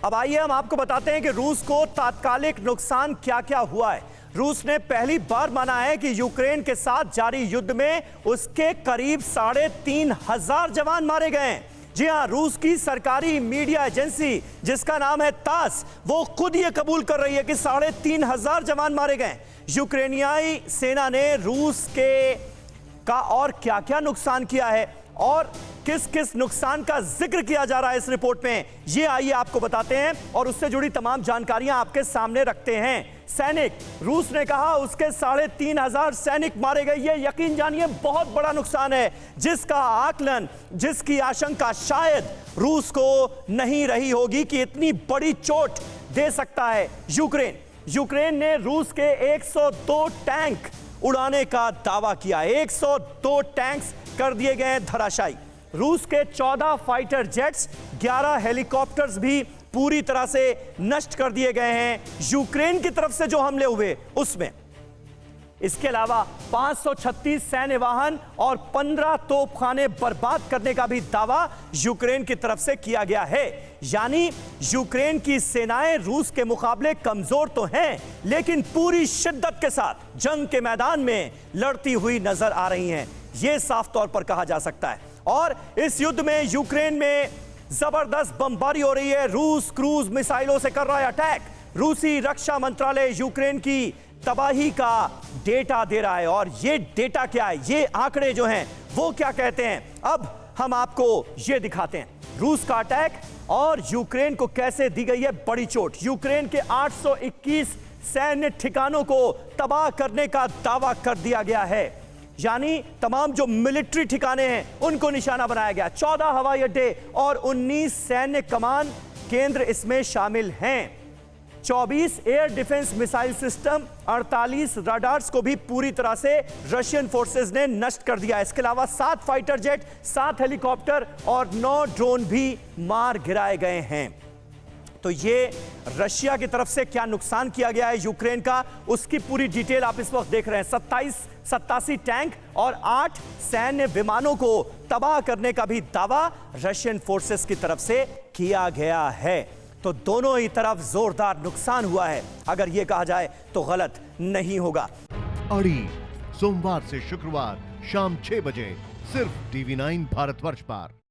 अब आइए हम आपको बताते हैं कि रूस को तात्कालिक नुकसान क्या क्या हुआ है। रूस ने पहली बार माना है कि यूक्रेन के साथ जारी युद्ध में उसके करीब 3,500 जवान मारे गए हैं। जी हां, रूस की सरकारी मीडिया एजेंसी जिसका नाम है तास, वो खुद ये कबूल कर रही है कि 3,500 जवान मारे गए। यूक्रेनियाई सेना ने रूस का और क्या क्या नुकसान किया है और किस किस नुकसान का जिक्र किया जा रहा है इस रिपोर्ट में, ये आइए आपको बताते हैं और उससे जुड़ी तमाम जानकारियां आपके सामने रखते हैं। सैनिक, रूस ने कहा उसके 3,500 सैनिक मारे गए। ये यकीन जानिए बहुत बड़ा नुकसान है, जिसका आकलन, जिसकी आशंका शायद रूस को नहीं रही होगी कि इतनी बड़ी चोट दे सकता है यूक्रेन। यूक्रेन ने रूस के 102 टैंक उड़ाने का दावा किया। 102 टैंक्स कर दिए गए धराशायी। रूस के 14 फाइटर जेट्स, 11 हेलीकॉप्टर्स भी पूरी तरह से नष्ट कर दिए गए हैं यूक्रेन की तरफ से जो हमले हुए उसमें। इसके अलावा 536 सैन्य वाहन और 15 तोपखाने बर्बाद करने का भी दावा यूक्रेन की तरफ से किया गया है। यानी यूक्रेन की सेनाएं रूस के मुकाबले कमजोर तो हैं, लेकिन पूरी शिद्दत के साथ जंग के मैदान में लड़ती हुई नजर आ रही हैं, यह साफ तौर पर कहा जा सकता है। और इस युद्ध में यूक्रेन में जबरदस्त बमबारी हो रही है। रूस क्रूज मिसाइलों से कर रहा है अटैक। रूसी रक्षा मंत्रालय यूक्रेन की तबाही का डेटा दे रहा है। और ये डेटा क्या है, ये आंकड़े जो हैं वो क्या कहते हैं, अब हम आपको ये दिखाते हैं। रूस का अटैक और यूक्रेन को कैसे दी गई है बड़ी चोट। यूक्रेन के 821 सैन्य ठिकानों को तबाह करने का दावा कर दिया गया है। यानी तमाम जो मिलिट्री ठिकाने हैं उनको निशाना बनाया गया। 14 हवाई अड्डे और 19 सैन्य कमान केंद्र इसमें शामिल हैं। 24 air defence missile system, 48 radars को भी पूरी तरह से रशियन फोर्सेस ने नष्ट कर दिया। इसके अलावा 7 फाइटर जेट, 7 हेलीकॉप्टर और 9 ड्रोन भी मार गिराए गए हैं। तो ये रशिया की तरफ से क्या नुकसान किया गया है यूक्रेन का, उसकी पूरी डिटेल आप इस वक्त देख रहे हैं। 87 टैंक और 8 सैन्य विमानों को तबाह करने का भी दावा रशियन फोर्सेस की तरफ से किया गया है। तो दोनों ही तरफ जोरदार नुकसान हुआ है, अगर यह कहा जाए तो गलत नहीं होगा। अड़ी सोमवार से शुक्रवार शाम 6 बजे सिर्फ TV9 भारतवर्ष पर।